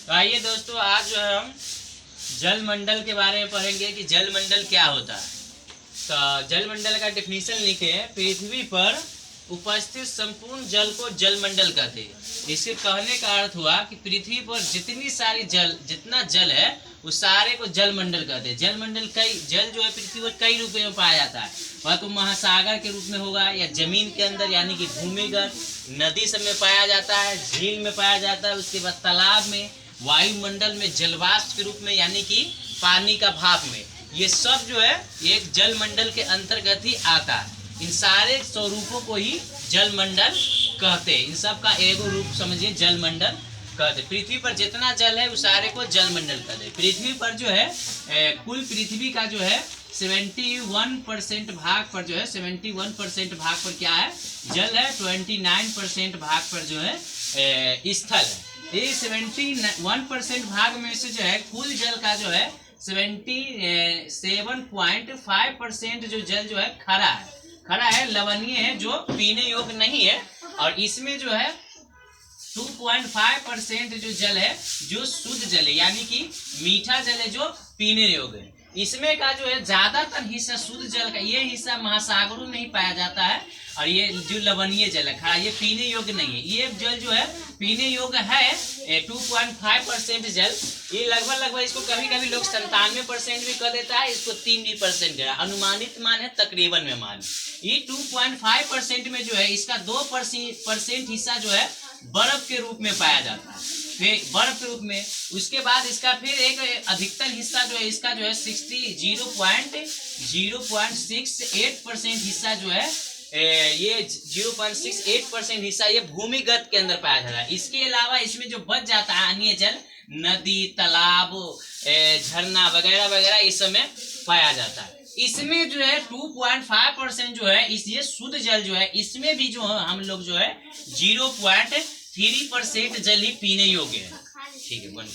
तो आइए दोस्तों, आज जो है हम जल मंडल के बारे में पढ़ेंगे कि जल मंडल क्या होता है। तो जल मंडल का डेफिनेशन लिखे हैं, पृथ्वी पर उपस्थित संपूर्ण जल को जल मंडल कहते हैं। इसके कहने का अर्थ हुआ कि पृथ्वी पर जितना जल है उस सारे को जल मंडल कहते हैं। जल मंडल जल जो है पृथ्वी पर कई रूप में पाया जाता है। वह तो महासागर के रूप में होगा या जमीन के अंदर यानी कि भूमिगत नदी सब में पाया जाता है, झील में पाया जाता है, उसके बाद तालाब में, वायुमंडल में, जलवाष्प के रूप में यानी कि पानी का भाप में। ये सब जो है एक जल मंडल के अंतर्गत ही आता है। इन सारे स्वरूपों को ही जल मंडल कहते हैं। इन सब का एगो रूप समझिए जल मंडल कहते। पृथ्वी पर जितना जल है उस सारे को जल मंडल कहते। पृथ्वी पर जो है कुल पृथ्वी का जो है 71% भाग पर जो है 71% भाग पर क्या है, जल है। 29% भाग पर जो है स्थल है। ये 71% भाग में से जो है कुल जल का जो है 77.5% जो जल जो है खरा है, लवणीय है, जो पीने योग्य नहीं है। और इसमें जो है 2.5% जो जल है जो शुद्ध जल है यानी कि मीठा जल है जो पीने योग्य है। इसमें का जो है ज्यादातर हिस्सा शुद्ध जल का, ये हिस्सा महासागरों में ही पाया जाता है। और ये जो लवणीय जल है खरा, ये पीने योग्य नहीं है। ये जल जो है पीने योग्य है 2.5% जल। ये लगभग इसको कभी कभी लोग 97% भी कह देता है, इसको 3% अनुमानित मान है, तकरीबन में मान। ये 2.5% में जो है इसका 2% हिस्सा जो है बर्फ के रूप में पाया जाता है, फिर बर्फ के रूप में। उसके बाद इसका फिर एक अधिकतर हिस्सा जो है इसका जो है 0.68% हिस्सा जो है ये 0.68% हिस्सा ये भूमिगत के अंदर पाया जाता है। इसके अलावा इसमें जो बच जाता है अन्य जल, नदी, तालाब, झरना वगैरह वगैरह इस समय पाया जाता है। इसमें जो है 2.5% जो है इस ये शुद्ध जल जो है, इसमें भी जो है हम लोग जो है 0.3% जल ही पीने योग्य है। ठीक है, बंद।